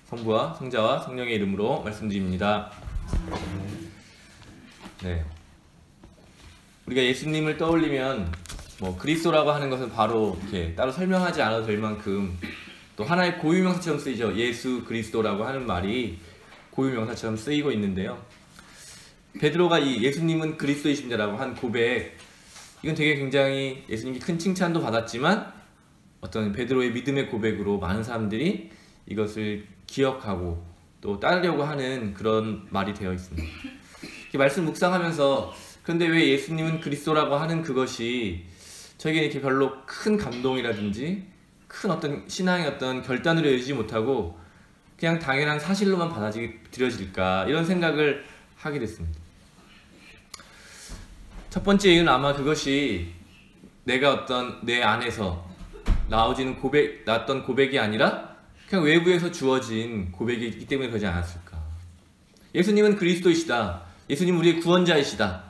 성부와 성자와 성령의 이름으로 말씀드립니다. 네. 우리가 예수님을 떠올리면 그리스도라고 하는 것은 바로 이렇게 따로 설명하지 않아도 될 만큼 또 하나의 고유명사처럼 쓰이죠. 예수 그리스도라고 하는 말이 고유명사처럼 쓰이고 있는데요. 베드로가 이 예수님은 그리스도이십니다라고 한 고백, 이건 되게 굉장히 예수님께 큰 칭찬도 받았지만 어떤 베드로의 믿음의 고백으로 많은 사람들이 이것을 기억하고 또 따르려고 하는 그런 말이 되어 있습니다. 이렇게 말씀 묵상하면서 그런데 왜 예수님은 그리스도라고 하는 그것이 저에게 이렇게 별로 큰 감동이라든지 큰 어떤 신앙의 어떤 결단으로 여기지 못하고 그냥 당연한 사실로만 받아들여질까, 이런 생각을 하게 됐습니다. 첫 번째 이유는 아마 그것이 내가 어떤 내 안에서 나왔던 고백이 아니라 그냥 외부에서 주어진 고백이기 때문에 그러지 않았을까. 예수님은 그리스도이시다, 예수님 우리의 구원자이시다,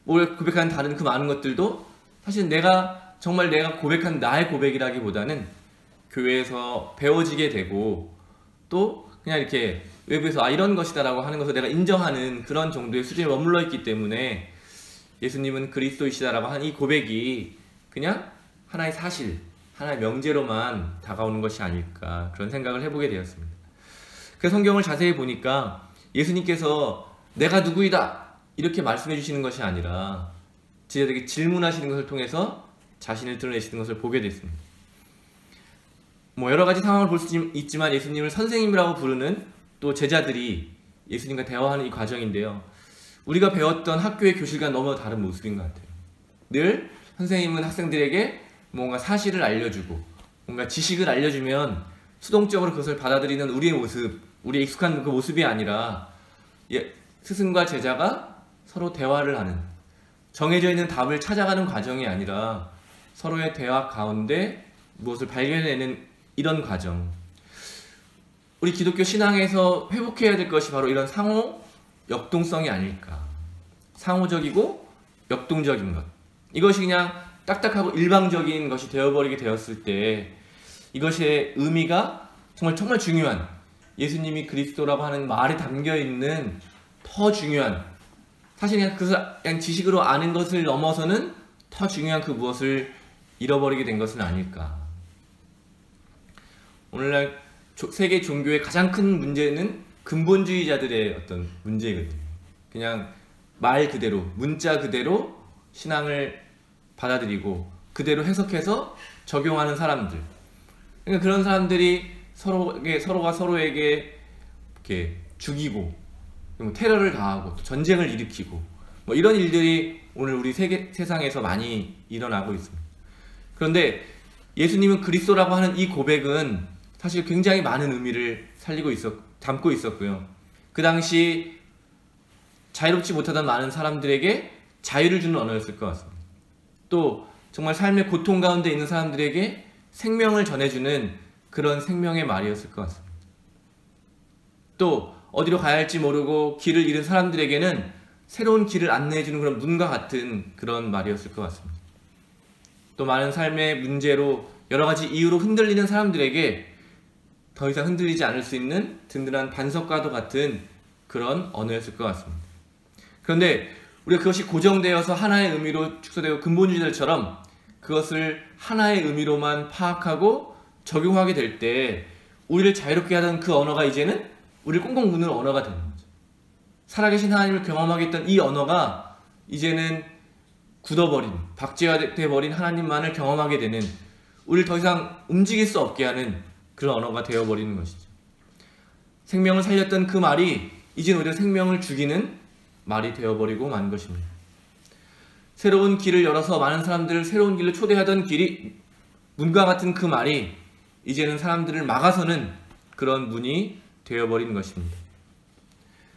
뭘 고백하는 다른 그 많은 것들도 사실 정말 내가 고백한 나의 고백이라기보다는 교회에서 배워지게 되고 또 그냥 이렇게 외부에서 이런 것이다 라고 하는 것을 내가 인정하는 그런 정도의 수준에 머물러 있기 때문에 예수님은 그리스도이시다 라고 하는 이 고백이 그냥 하나의 사실, 하나의 명제로만 다가오는 것이 아닐까, 그런 생각을 해보게 되었습니다. 그래서 성경을 자세히 보니까 예수님께서 내가 누구이다 이렇게 말씀해 주시는 것이 아니라 제자들에게 질문하시는 것을 통해서 자신을 드러내시는 것을 보게 됐습니다. 여러 가지 상황을 볼 수 있지만 예수님을 선생님이라고 부르는 또 제자들이 예수님과 대화하는 이 과정인데요, 우리가 배웠던 학교의 교실과 너무 다른 모습인 것 같아요. 늘 선생님은 학생들에게 뭔가 사실을 알려주고 뭔가 지식을 알려주면 수동적으로 그것을 받아들이는 우리의 모습, 우리의 익숙한 그 모습이 아니라 스승과 제자가 서로 대화를 하는, 정해져 있는 답을 찾아가는 과정이 아니라 서로의 대화 가운데 무엇을 발견해내는 이런 과정. 우리 기독교 신앙에서 회복해야 될 것이 바로 이런 상호 역동성이 아닐까. 상호적이고 역동적인 것, 이것이 그냥 딱딱하고 일방적인 것이 되어버리게 되었을 때 이것의 의미가 정말 중요한, 예수님이 그리스도라고 하는 말에 담겨있는 더 중요한, 사실 그냥 지식으로 아는 것을 넘어서는 더 중요한 그 무엇을 잃어버리게 된 것은 아닐까. 오늘날 세계 종교의 가장 큰 문제는 근본주의자들의 어떤 문제거든요. 그냥 말 그대로, 문자 그대로 신앙을 받아들이고 그대로 해석해서 적용하는 사람들. 그러니까 그런 사람들이 서로가 서로에게 이렇게 죽이고 테러를 가하고 또 전쟁을 일으키고 이런 일들이 오늘 우리 세상에서 많이 일어나고 있습니다. 그런데 예수님은 그리스도라고 하는 이 고백은 사실 굉장히 많은 의미를 담고 있었고요. 그 당시 자유롭지 못하던 많은 사람들에게 자유를 주는 언어였을 것 같습니다. 또 정말 삶의 고통 가운데 있는 사람들에게 생명을 전해주는 그런 생명의 말이었을 것 같습니다. 또 어디로 가야 할지 모르고 길을 잃은 사람들에게는 새로운 길을 안내해주는 그런 문과 같은 그런 말이었을 것 같습니다. 또 많은 삶의 문제로 여러 가지 이유로 흔들리는 사람들에게 더 이상 흔들리지 않을 수 있는 든든한 반석과도 같은 그런 언어였을 것 같습니다. 그런데 우리가 그것이 고정되어서 하나의 의미로 축소되고 근본주의자들처럼 그것을 하나의 의미로만 파악하고 적용하게 될 때 우리를 자유롭게 하던 그 언어가 이제는 우리를 꽁꽁 묶는 언어가 되는 거죠. 살아계신 하나님을 경험하게 했던 이 언어가 이제는 굳어버린, 박제화되어버린 하나님만을 경험하게 되는, 우리를 더 이상 움직일 수 없게 하는 그런 언어가 되어버리는 것이죠. 생명을 살렸던 그 말이 이제는 오히려 생명을 죽이는 말이 되어버리고 만 것입니다. 새로운 길을 열어서 많은 사람들을 새로운 길로 초대하던 길이 문과 같은 그 말이 이제는 사람들을 막아서는 그런 문이 되어버리는 것입니다.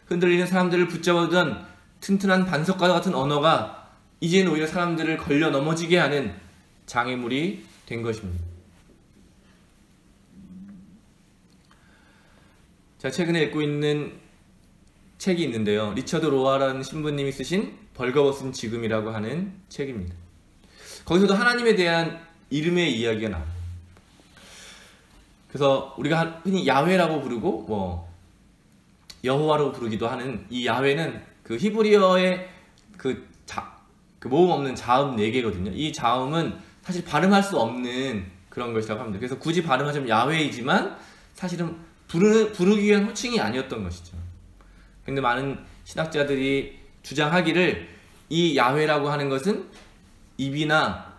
흔들리는 사람들을 붙잡아두던 튼튼한 반석과 같은 언어가 이제는 오히려 사람들을 걸려 넘어지게 하는 장애물이 된 것입니다. 제가 최근에 읽고 있는 책이 있는데요, 리처드 로아라는 신부님이 쓰신 벌거벗은 지금이라고 하는 책입니다. 거기서도 하나님에 대한 이름의 이야기가 나와요. 그래서 우리가 흔히 야훼라고 부르고 뭐 여호와로 부르기도 하는 이 야훼는 그 히브리어의 그 모음 없는 자음 4개거든요. 이 자음은 사실 발음할 수 없는 그런 것이라고 합니다. 그래서 굳이 발음하자면 야훼이지만 사실은 부르기 위한 호칭이 아니었던 것이죠. 근데 많은 신학자들이 주장하기를 이 야훼라고 하는 것은 입이나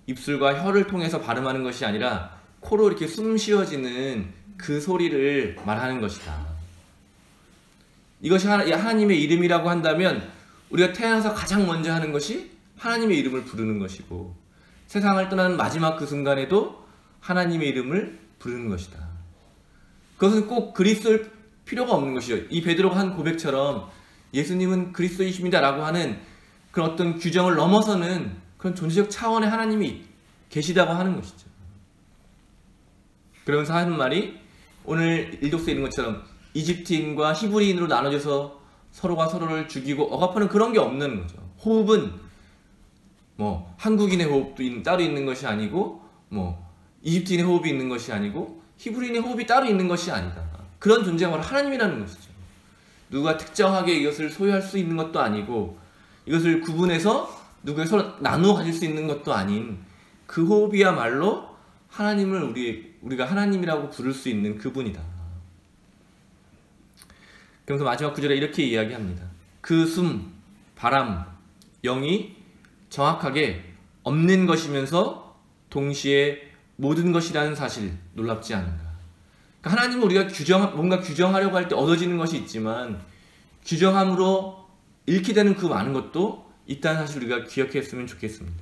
입술과 혀를 통해서 발음하는 것이 아니라 코로 이렇게 숨 쉬어지는 그 소리를 말하는 것이다. 이것이 하나님의 이름이라고 한다면 우리가 태어나서 가장 먼저 하는 것이 하나님의 이름을 부르는 것이고, 세상을 떠나는 마지막 그 순간에도 하나님의 이름을 부르는 것이다. 그것은 꼭 그리스도일 필요가 없는 것이죠. 이 베드로가 한 고백처럼 예수님은 그리스도이십니다 라고 하는 그런 어떤 규정을 넘어서는 그런 존재적 차원의 하나님이 계시다고 하는 것이죠. 그러면서 하는 말이 오늘 일독서에 있는 것처럼 이집트인과 히브리인으로 나눠져서 서로가 서로를 죽이고 억압하는 그런 게 없는 거죠. 호흡은 뭐 한국인의 호흡도 따로 있는 것이 아니고, 뭐 이집트인의 호흡이 있는 것이 아니고, 히브리인의 호흡이 따로 있는 것이 아니다. 그런 존재가 바로 하나님이라는 것이죠. 누가 특정하게 이것을 소유할 수 있는 것도 아니고, 이것을 구분해서 누구에 서로 나누어 가질 수 있는 것도 아닌 그 호흡이야말로 하나님을 우리가 하나님이라고 부를 수 있는 그분이다. 그러면서 마지막 구절에 이렇게 이야기합니다. 그 숨, 바람, 영이 정확하게 없는 것이면서 동시에 모든 것이라는 사실, 놀랍지 않은가. 그러니까 하나님은 우리가 뭔가 규정하려고 할 때 얻어지는 것이 있지만 규정함으로 잃게 되는 그 많은 것도 있다는 사실 우리가 기억했으면 좋겠습니다.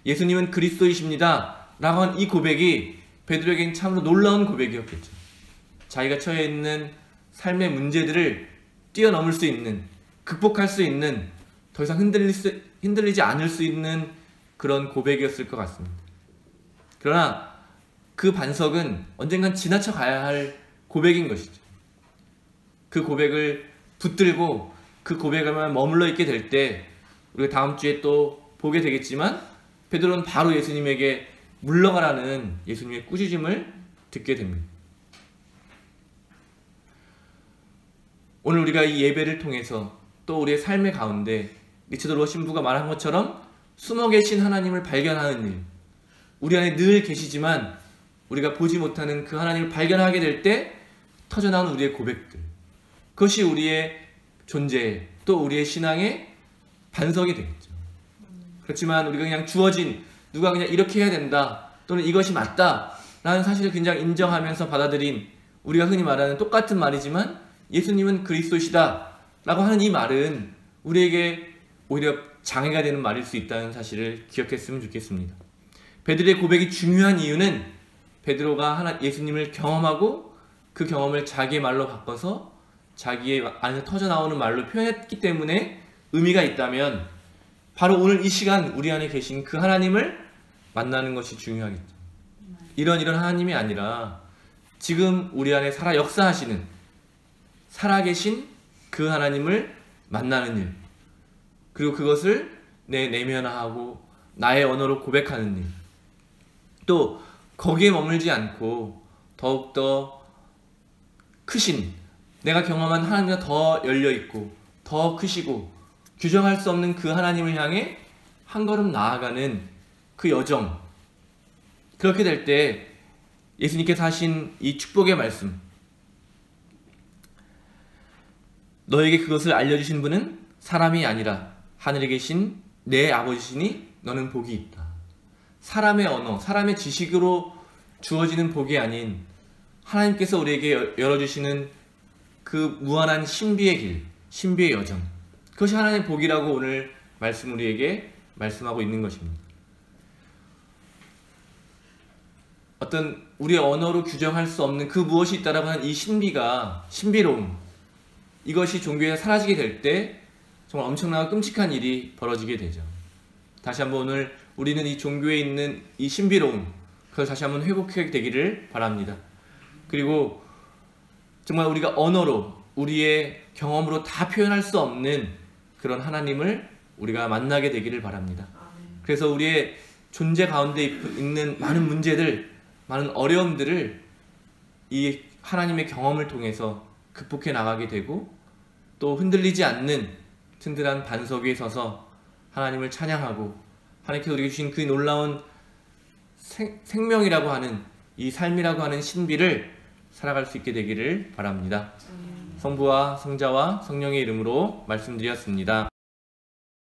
예수님은 그리스도이십니다 라고 한 이 고백이 베드로에게는 참으로 놀라운 고백이었겠죠. 자기가 처해 있는 삶의 문제들을 뛰어넘을 수 있는, 극복할 수 있는, 더 이상 흔들리지 않을 수 있는 그런 고백이었을 것 같습니다. 그러나 그 반석은 언젠간 지나쳐 가야 할 고백인 것이죠. 그 고백을 붙들고 그 고백에만 머물러 있게 될 때 우리가 다음 주에 또 보게 되겠지만 베드로는 바로 예수님에게 물러가라는 예수님의 꾸짖음을 듣게 됩니다. 오늘 우리가 이 예배를 통해서 또 우리의 삶의 가운데 리처드 로어 신부가 말한 것처럼 숨어 계신 하나님을 발견하는 일, 우리 안에 늘 계시지만 우리가 보지 못하는 그 하나님을 발견하게 될 때 터져나오는 우리의 고백들, 그것이 우리의 존재, 또 우리의 신앙의 반석이 되겠죠. 그렇지만 우리가 그냥 주어진, 누가 그냥 이렇게 해야 된다 또는 이것이 맞다 라는 사실을 그냥 인정하면서 받아들인, 우리가 흔히 말하는 똑같은 말이지만 예수님은 그리스도시다 라고 하는 이 말은 우리에게 오히려 장애가 되는 말일 수 있다는 사실을 기억했으면 좋겠습니다. 베드로의 고백이 중요한 이유는 베드로가 예수님을 경험하고 그 경험을 자기의 말로 바꿔서 자기의 안에서 터져나오는 말로 표현했기 때문에 의미가 있다면, 바로 오늘 이 시간 우리 안에 계신 그 하나님을 만나는 것이 중요하겠죠. 이런 하나님이 아니라 지금 우리 안에 역사하시는, 살아계신 그 하나님을 만나는 일, 그리고 그것을 내 내면화하고 나의 언어로 고백하는 일, 또 거기에 머물지 않고 더욱더 크신, 내가 경험한 하나님보다 더 열려있고 더 크시고 규정할 수 없는 그 하나님을 향해 한 걸음 나아가는 그 여정, 그렇게 될 때 예수님께서 하신 이 축복의 말씀, 너에게 그것을 알려주신 분은 사람이 아니라 하늘에 계신 내 아버지시니 너는 복이 있다. 사람의 언어, 사람의 지식으로 주어지는 복이 아닌 하나님께서 우리에게 열어주시는 그 무한한 신비의 길, 신비의 여정, 그것이 하나님의 복이라고 오늘 말씀 우리에게 말씀하고 있는 것입니다. 어떤 우리의 언어로 규정할 수 없는 그 무엇이 있다라고 하는 이 신비로움, 이것이 종교에서 사라지게 될 때 정말 엄청나고 끔찍한 일이 벌어지게 되죠. 다시 한번 오늘 우리는 이 종교에 있는 이 신비로움, 그걸 다시 한번 회복하게 되기를 바랍니다. 그리고 정말 우리가 언어로, 우리의 경험으로 다 표현할 수 없는 그런 하나님을 우리가 만나게 되기를 바랍니다. 그래서 우리의 존재 가운데 있는 많은 문제들, 많은 어려움들을 이 하나님의 경험을 통해서 극복해 나가게 되고 또 흔들리지 않는 든든한 반석 위에 서서 하나님을 찬양하고 하나님께서 우리에게 주신 그 놀라운 생명이라고 하는 이 삶이라고 하는 신비를 살아갈 수 있게 되기를 바랍니다. 성부와 성자와 성령의 이름으로 말씀드렸습니다.